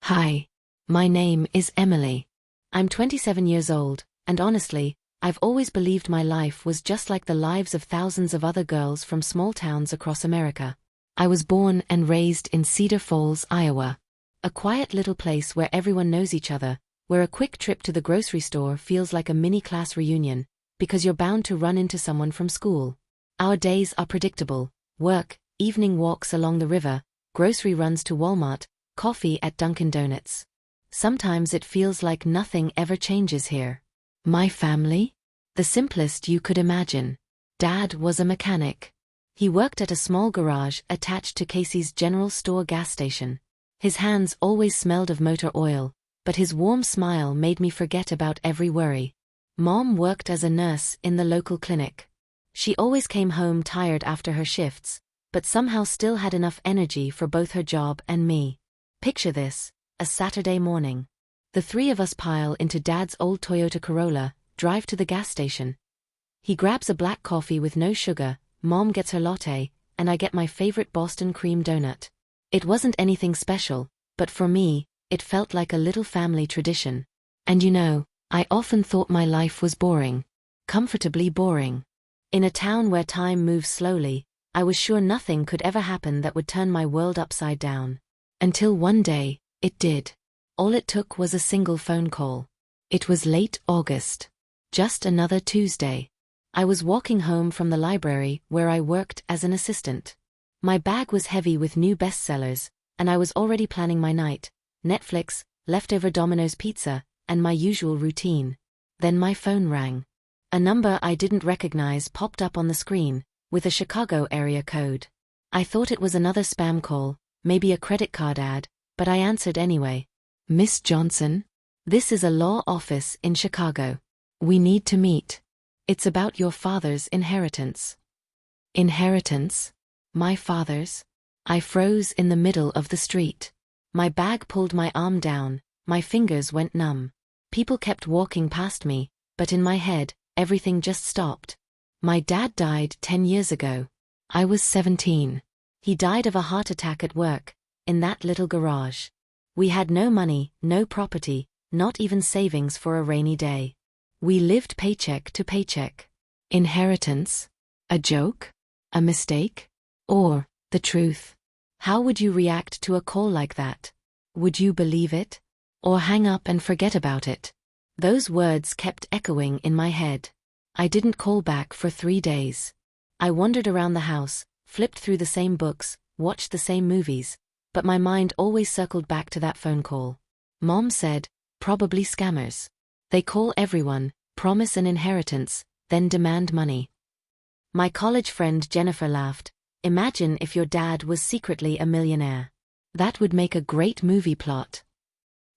Hi. My name is Emily. I'm 27 years old, and honestly, I've always believed my life was just like the lives of thousands of other girls from small towns across America. I was born and raised in Cedar Falls, Iowa. A quiet little place where everyone knows each other, where a quick trip to the grocery store feels like a mini-class reunion, because you're bound to run into someone from school. Our days are predictable: work, evening walks along the river, grocery runs to Walmart, coffee at Dunkin' Donuts. Sometimes it feels like nothing ever changes here. My family? The simplest you could imagine. Dad was a mechanic. He worked at a small garage attached to Casey's General Store gas station. His hands always smelled of motor oil, but his warm smile made me forget about every worry. Mom worked as a nurse in the local clinic. She always came home tired after her shifts, but somehow still had enough energy for both her job and me. Picture this: a Saturday morning. The three of us pile into Dad's old Toyota Corolla, drive to the gas station. He grabs a black coffee with no sugar, Mom gets her latte, and I get my favorite Boston cream donut. It wasn't anything special, but for me, it felt like a little family tradition. And I often thought my life was boring. Comfortably boring. In a town where time moves slowly, I was sure nothing could ever happen that would turn my world upside down. Until one day, it did. All it took was a single phone call. It was late August. Just another Tuesday. I was walking home from the library where I worked as an assistant. My bag was heavy with new bestsellers, and I was already planning my night: Netflix, leftover Domino's pizza, and my usual routine. Then my phone rang. A number I didn't recognize popped up on the screen, with a Chicago area code. I thought it was another spam call, maybe a credit card ad, but I answered anyway. "Miss Johnson? This is a law office in Chicago. We need to meet. It's about your father's inheritance." Inheritance? My father's? I froze in the middle of the street. My bag pulled my arm down, my fingers went numb. People kept walking past me, but in my head, everything just stopped. My dad died 10 years ago. I was 17. He died of a heart attack at work, in that little garage. We had no money, no property, not even savings for a rainy day. We lived paycheck to paycheck. Inheritance? A joke? A mistake? Or the truth? How would you react to a call like that? Would you believe it? Or hang up and forget about it? Those words kept echoing in my head. I didn't call back for 3 days. I wandered around the house, flipped through the same books, watched the same movies, but my mind always circled back to that phone call. Mom said, "Probably scammers. They call everyone, promise an inheritance, then demand money." My college friend Jennifer laughed. "Imagine if your dad was secretly a millionaire. That would make a great movie plot."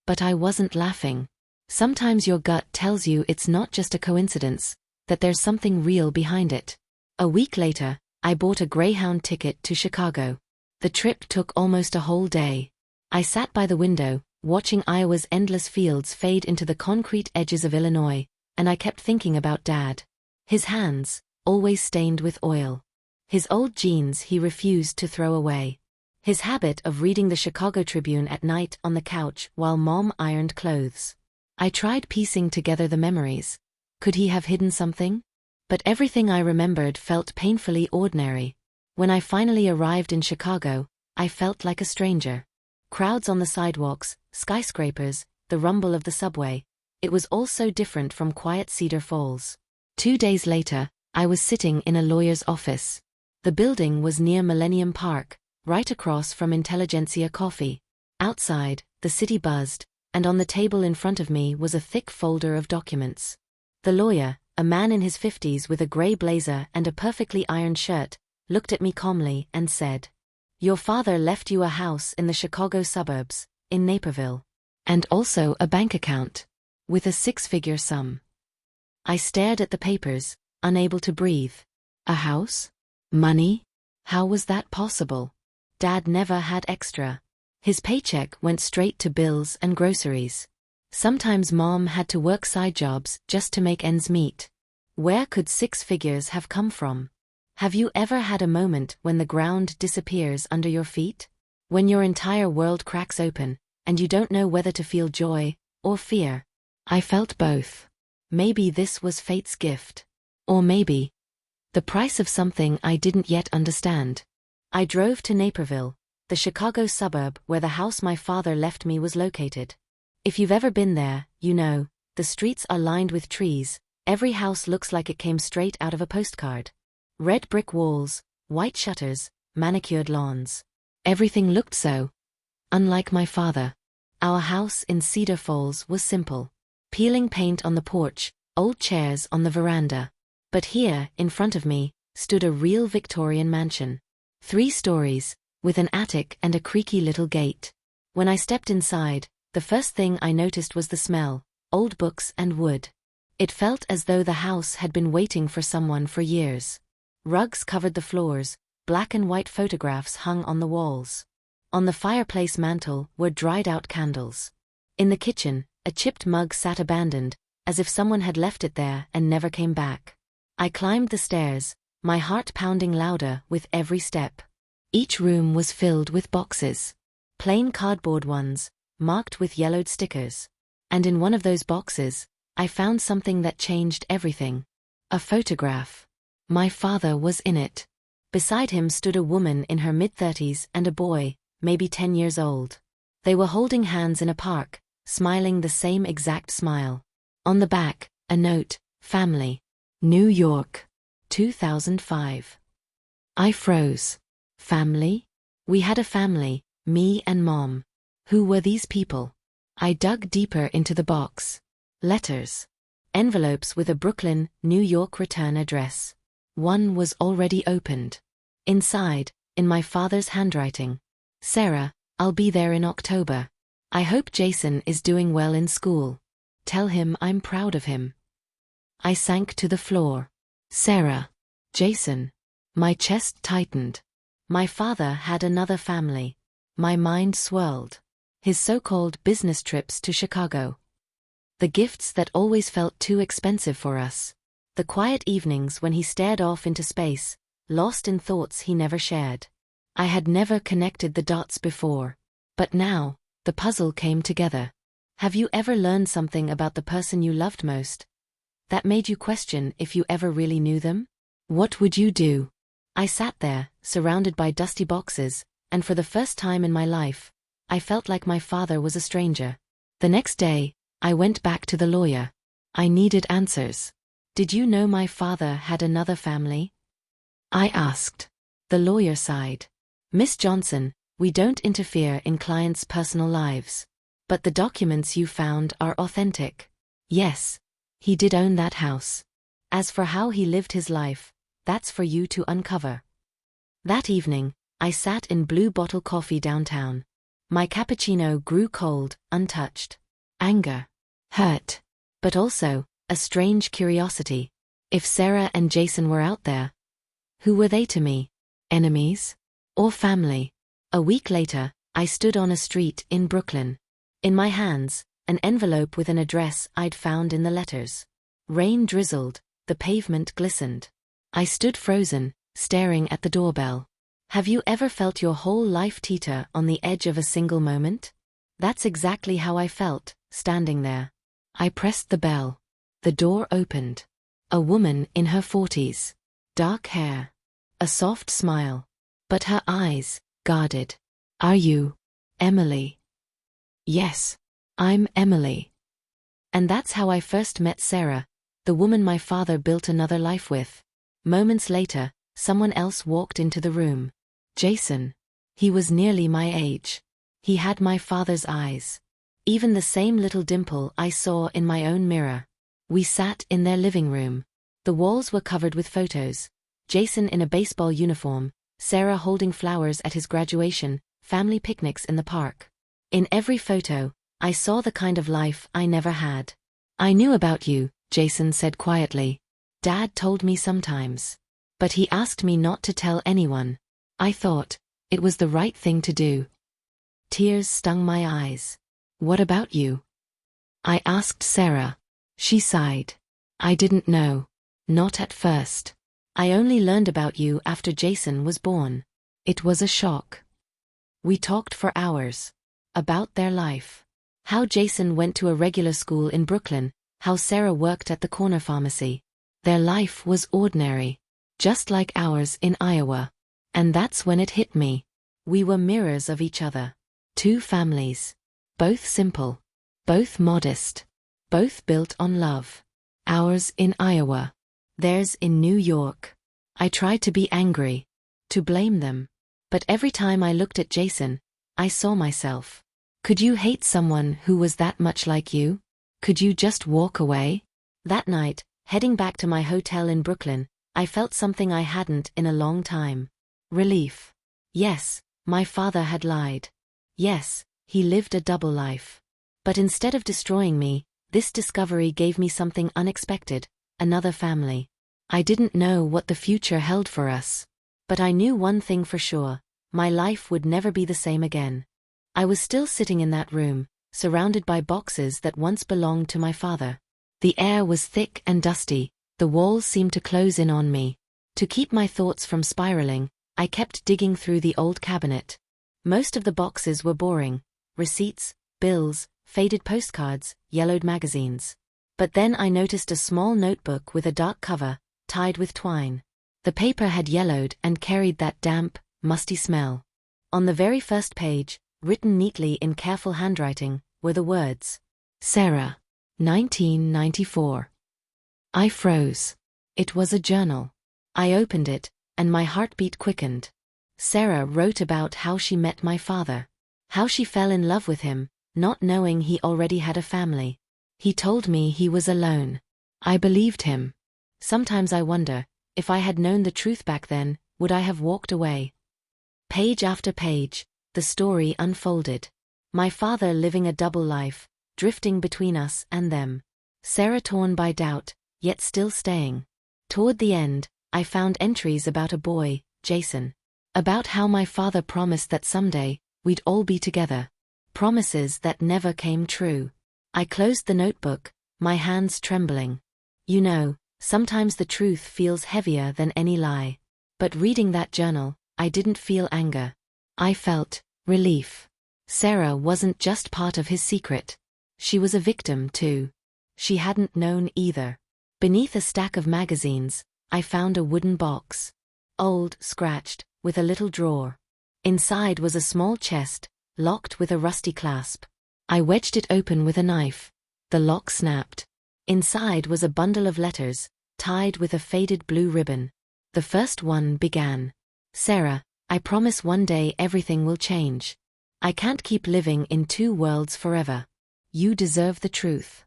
But I wasn't laughing. Sometimes your gut tells you it's not just a coincidence, that there's something real behind it. A week later, I bought a Greyhound ticket to Chicago. The trip took almost a whole day. I sat by the window, watching Iowa's endless fields fade into the concrete edges of Illinois, and I kept thinking about Dad. His hands, always stained with oil. His old jeans he refused to throw away. His habit of reading the Chicago Tribune at night on the couch while Mom ironed clothes. I tried piecing together the memories. Could he have hidden something? But everything I remembered felt painfully ordinary. When I finally arrived in Chicago, I felt like a stranger. Crowds on the sidewalks, skyscrapers, the rumble of the subway. It was all so different from quiet Cedar Falls. 2 days later, I was sitting in a lawyer's office. The building was near Millennium Park, right across from Intelligentsia Coffee. Outside, the city buzzed, and on the table in front of me was a thick folder of documents. The lawyer, a man in his 50s with a gray blazer and a perfectly ironed shirt, looked at me calmly and said, "Your father left you a house in the Chicago suburbs, in Naperville. And also a bank account. With a 6-figure sum." I stared at the papers, unable to breathe. A house? Money? How was that possible? Dad never had extra. His paycheck went straight to bills and groceries. Sometimes Mom had to work side jobs just to make ends meet. Where could 6 figures have come from? Have you ever had a moment when the ground disappears under your feet? When your entire world cracks open, and you don't know whether to feel joy or fear. I felt both. Maybe this was fate's gift. Or maybe the price of something I didn't yet understand. I drove to Naperville, the Chicago suburb where the house my father left me was located. If you've ever been there, you know, the streets are lined with trees, every house looks like it came straight out of a postcard. Red brick walls, white shutters, manicured lawns. Everything looked so unlike my father. Our house in Cedar Falls was simple. Peeling paint on the porch, old chairs on the veranda. But here, in front of me, stood a real Victorian mansion. 3 stories, with an attic and a creaky little gate. When I stepped inside, the first thing I noticed was the smell, old books and wood. It felt as though the house had been waiting for someone for years. Rugs covered the floors, black and white photographs hung on the walls. On the fireplace mantel were dried-out candles. In the kitchen, a chipped mug sat abandoned, as if someone had left it there and never came back. I climbed the stairs, my heart pounding louder with every step. Each room was filled with boxes. Plain cardboard ones, marked with yellowed stickers. And in one of those boxes, I found something that changed everything. A photograph. My father was in it. Beside him stood a woman in her mid-30s and a boy, maybe 10 years old. They were holding hands in a park, smiling the same exact smile. On the back, a note, family. New York. 2005. I froze. Family? We had a family, me and Mom. Who were these people? I dug deeper into the box. Letters. Envelopes with a Brooklyn, New York return address. One was already opened. Inside, in my father's handwriting. Sarah, I'll be there in October. I hope Jason is doing well in school. Tell him I'm proud of him. I sank to the floor. Sarah. Jason. My chest tightened. My father had another family. My mind swirled. His so-called business trips to Chicago. The gifts that always felt too expensive for us. The quiet evenings when he stared off into space, lost in thoughts he never shared. I had never connected the dots before. But now, the puzzle came together. Have you ever learned something about the person you loved most that made you question if you ever really knew them? What would you do? I sat there, surrounded by dusty boxes, and for the first time in my life, I felt like my father was a stranger. The next day, I went back to the lawyer. I needed answers. Did you know my father had another family? I asked. The lawyer sighed. Miss Johnson, we don't interfere in clients' personal lives. But the documents you found are authentic. Yes, he did own that house. As for how he lived his life, that's for you to uncover. That evening, I sat in Blue Bottle Coffee downtown. My cappuccino grew cold, untouched. Anger. Hurt. But also, a strange curiosity. If Sarah and Jason were out there, who were they to me? Enemies? Or family? A week later, I stood on a street in Brooklyn. In my hands, an envelope with an address I'd found in the letters. Rain drizzled, the pavement glistened. I stood frozen, staring at the doorbell. Have you ever felt your whole life teeter on the edge of a single moment? That's exactly how I felt, standing there. I pressed the bell. The door opened. A woman in her 40s. Dark hair. A soft smile. But her eyes, guarded. Are you Emily? Yes, I'm Emily. And that's how I first met Sarah, the woman my father built another life with. Moments later, someone else walked into the room. Jason. He was nearly my age. He had my father's eyes. Even the same little dimple I saw in my own mirror. We sat in their living room. The walls were covered with photos. Jason in a baseball uniform, Sarah holding flowers at his graduation, family picnics in the park. In every photo, I saw the kind of life I never had. I knew about you, Jason said quietly. Dad told me sometimes. But he asked me not to tell anyone. I thought it was the right thing to do. Tears stung my eyes. What about you? I asked Sarah. She sighed. I didn't know. Not at first. I only learned about you after Jason was born. It was a shock. We talked for hours. about their life. How Jason went to a regular school in Brooklyn, how Sarah worked at the corner pharmacy. Their life was ordinary, just like ours in Iowa. And that's when it hit me. We were mirrors of each other. Two families. Both simple. Both modest. Both built on love. Ours in Iowa. Theirs in New York. I tried to be angry. To blame them. But every time I looked at Jason, I saw myself. Could you hate someone who was that much like you? Could you just walk away? That night, heading back to my hotel in Brooklyn, I felt something I hadn't in a long time. Relief. Yes, my father had lied. Yes, he lived a double life. But instead of destroying me, this discovery gave me something unexpected, another family. I didn't know what the future held for us. But I knew one thing for sure, my life would never be the same again. I was still sitting in that room, surrounded by boxes that once belonged to my father. The air was thick and dusty, the walls seemed to close in on me. To keep my thoughts from spiraling, I kept digging through the old cabinet. Most of the boxes were boring: receipts, bills, faded postcards, yellowed magazines. But then I noticed a small notebook with a dark cover, tied with twine. The paper had yellowed and carried that damp, musty smell. On the very first page, written neatly in careful handwriting, were the words, Sarah, 1994. I froze. It was a journal. I opened it, and my heartbeat quickened. Sarah wrote about how she met my father. How she fell in love with him, not knowing he already had a family. He told me he was alone. I believed him. Sometimes I wonder, if I had known the truth back then, would I have walked away? Page after page, the story unfolded. My father living a double life, drifting between us and them. Sarah torn by doubt, yet still staying. Toward the end, I found entries about a boy, Jason. About how my father promised that someday, we'd all be together. Promises that never came true. I closed the notebook, my hands trembling. You know, sometimes the truth feels heavier than any lie. But reading that journal, I didn't feel anger. I felt relief. Sarah wasn't just part of his secret. She was a victim too. She hadn't known either. Beneath a stack of magazines, I found a wooden box. Old, scratched, with a little drawer. Inside was a small chest, locked with a rusty clasp. I wedged it open with a knife. The lock snapped. Inside was a bundle of letters, tied with a faded blue ribbon. The first one began. Sarah, I promise one day everything will change. I can't keep living in two worlds forever. You deserve the truth.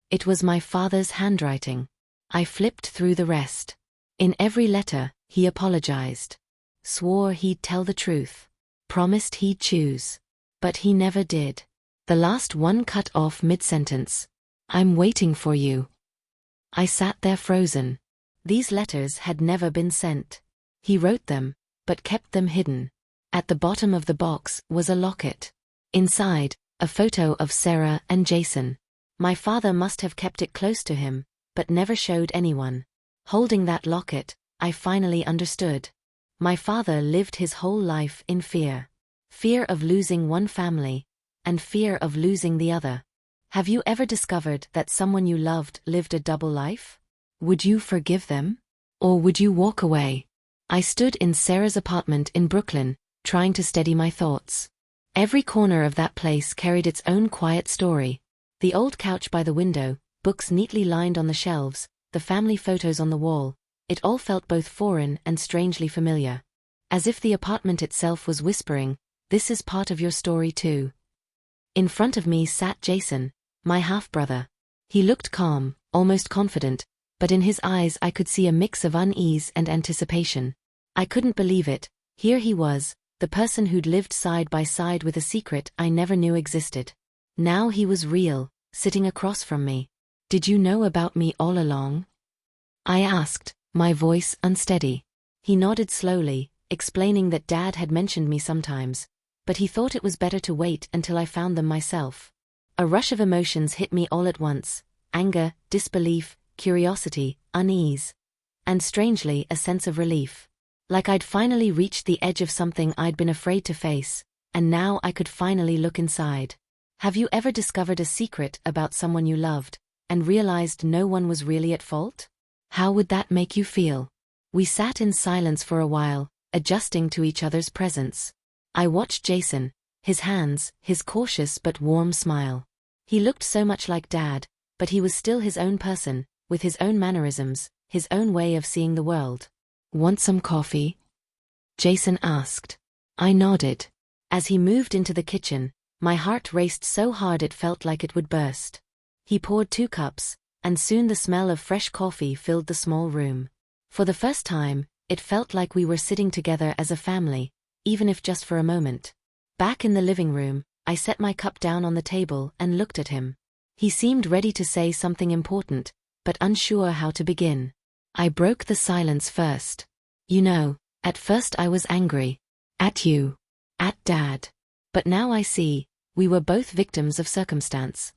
It was my father's handwriting. I flipped through the rest. In every letter, he apologized. Swore he'd tell the truth. Promised he'd choose. But he never did. The last one cut off mid-sentence. I'm waiting for you. I sat there frozen. These letters had never been sent. He wrote them, but kept them hidden. At the bottom of the box was a locket. Inside, a photo of Sarah and Jason. My father must have kept it close to him, but never showed anyone. Holding that locket, I finally understood. My father lived his whole life in fear. Fear of losing one family, and fear of losing the other. Have you ever discovered that someone you loved lived a double life? Would you forgive them? Or would you walk away? I stood in Sarah's apartment in Brooklyn, trying to steady my thoughts. Every corner of that place carried its own quiet story. The old couch by the window, books neatly lined on the shelves, the family photos on the wall, it all felt both foreign and strangely familiar. As if the apartment itself was whispering, "This is part of your story too." In front of me sat Jason, my half-brother. He looked calm, almost confident, but in his eyes I could see a mix of unease and anticipation. I couldn't believe it. Here he was, the person who'd lived side by side with a secret I never knew existed. Now he was real, sitting across from me. "Did you know about me all along?" I asked, my voice unsteady. He nodded slowly, explaining that Dad had mentioned me sometimes, but he thought it was better to wait until I found them myself. A rush of emotions hit me all at once: anger, disbelief, curiosity, unease, and strangely a sense of relief. Like I'd finally reached the edge of something I'd been afraid to face, and now I could finally look inside. Have you ever discovered a secret about someone you loved, and realized no one was really at fault? How would that make you feel? We sat in silence for a while, adjusting to each other's presence. I watched Jason, his hands, his cautious but warm smile. He looked so much like Dad, but he was still his own person, with his own mannerisms, his own way of seeing the world. "Want some coffee?" Jason asked. I nodded. As he moved into the kitchen, my heart raced so hard it felt like it would burst. He poured 2 cups, and soon the smell of fresh coffee filled the small room. For the first time, it felt like we were sitting together as a family, even if just for a moment. Back in the living room, I set my cup down on the table and looked at him. He seemed ready to say something important, but unsure how to begin. I broke the silence first. "You know, at first I was angry. At you. At Dad. But now I see, we were both victims of circumstance."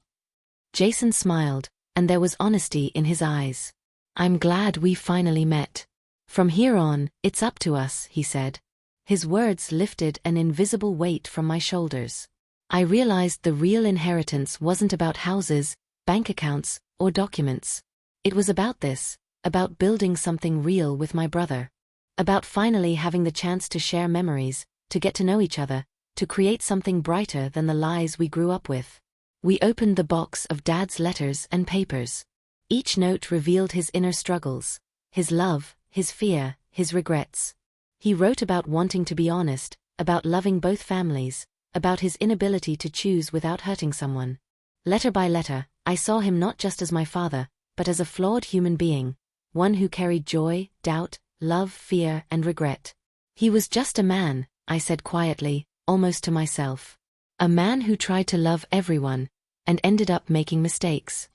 Jason smiled, and there was honesty in his eyes. "I'm glad we finally met. From here on, it's up to us," he said. His words lifted an invisible weight from my shoulders. I realized the real inheritance wasn't about houses, bank accounts, or documents. It was about this, about building something real with my brother. About finally having the chance to share memories, to get to know each other, to create something brighter than the lies we grew up with. We opened the box of Dad's letters and papers. Each note revealed his inner struggles, his love, his fear, his regrets. He wrote about wanting to be honest, about loving both families, about his inability to choose without hurting someone. Letter by letter, I saw him not just as my father, but as a flawed human being, one who carried joy, doubt, love, fear, and regret. "He was just a man," I said quietly, almost to myself. "A man who tried to love everyone, and ended up making mistakes."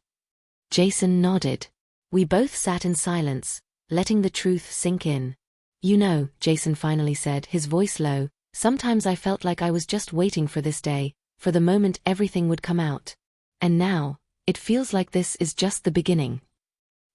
Jason nodded. We both sat in silence, letting the truth sink in. "You know," Jason finally said, his voice low, "sometimes I felt like I was just waiting for this day, for the moment everything would come out. And now, it feels like this is just the beginning."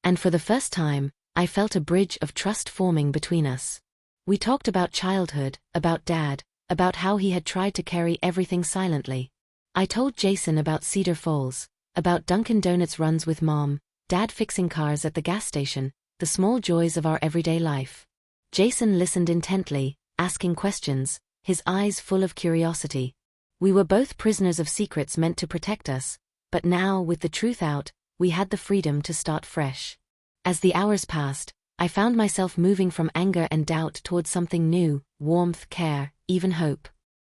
And for the first time, I felt a bridge of trust forming between us. We talked about childhood, about Dad, about how he had tried to carry everything silently. I told Jason about Cedar Falls, about Dunkin' Donuts runs with Mom, Dad fixing cars at the gas station, the small joys of our everyday life. Jason listened intently, asking questions, his eyes full of curiosity. We were both prisoners of secrets meant to protect us, but now, with the truth out, we had the freedom to start fresh. As the hours passed, I found myself moving from anger and doubt towards something new, warmth, care, even hope.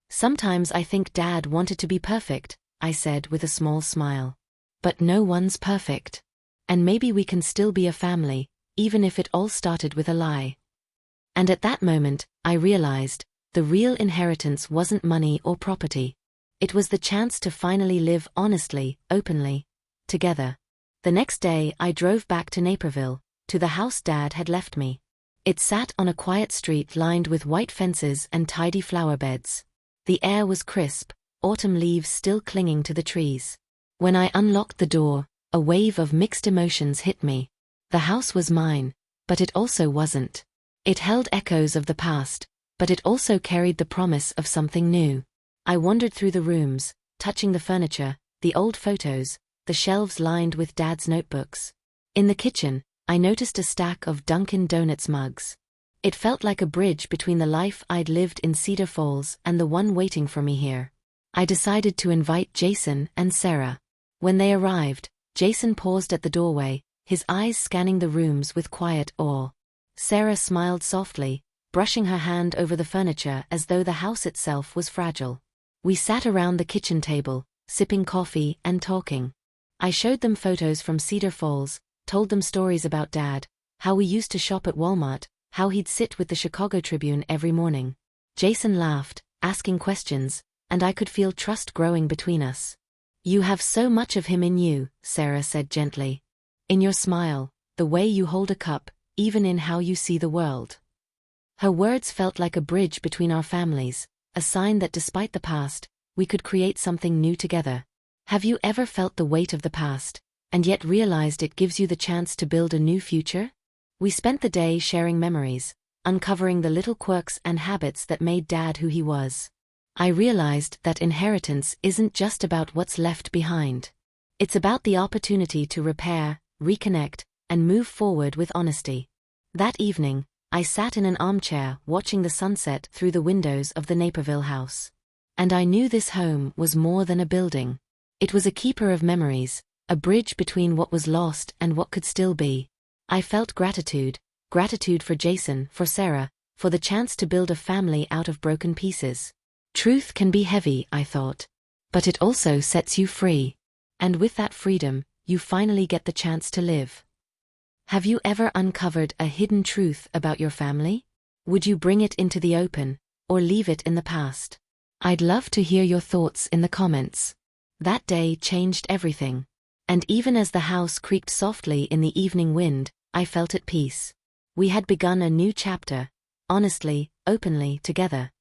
"Sometimes I think Dad wanted to be perfect," I said with a small smile. "But no one's perfect. And maybe we can still be a family, even if it all started with a lie." And at that moment, I realized, the real inheritance wasn't money or property. It was the chance to finally live honestly, openly, together. The next day I drove back to Naperville, to the house Dad had left me. It sat on a quiet street lined with white fences and tidy flower beds. The air was crisp, autumn leaves still clinging to the trees. When I unlocked the door, a wave of mixed emotions hit me. The house was mine, but it also wasn't. It held echoes of the past, but it also carried the promise of something new. I wandered through the rooms, touching the furniture, the old photos, the shelves lined with Dad's notebooks. In the kitchen, I noticed a stack of Dunkin' Donuts mugs. It felt like a bridge between the life I'd lived in Cedar Falls and the one waiting for me here. I decided to invite Jason and Sarah. When they arrived, Jason paused at the doorway, his eyes scanning the rooms with quiet awe. Sarah smiled softly, brushing her hand over the furniture as though the house itself was fragile. We sat around the kitchen table, sipping coffee and talking. I showed them photos from Cedar Falls, told them stories about Dad, how we used to shop at Walmart, how he'd sit with the Chicago Tribune every morning. Jason laughed, asking questions, and I could feel trust growing between us. "You have so much of him in you," Sarah said gently. "In your smile, the way you hold a cup, even in how you see the world." Her words felt like a bridge between our families, a sign that despite the past, we could create something new together. Have you ever felt the weight of the past, and yet realized it gives you the chance to build a new future? We spent the day sharing memories, uncovering the little quirks and habits that made Dad who he was. I realized that inheritance isn't just about what's left behind. It's about the opportunity to repair, reconnect, and move forward with honesty. That evening, I sat in an armchair watching the sunset through the windows of the Naperville house. And I knew this home was more than a building. It was a keeper of memories, a bridge between what was lost and what could still be. I felt gratitude for Jason, for Sarah, for the chance to build a family out of broken pieces. Truth can be heavy, I thought. But it also sets you free. And with that freedom, you finally get the chance to live. Have you ever uncovered a hidden truth about your family? Would you bring it into the open, or leave it in the past? I'd love to hear your thoughts in the comments. That day changed everything. And even as the house creaked softly in the evening wind, I felt at peace. We had begun a new chapter, honestly, openly, together.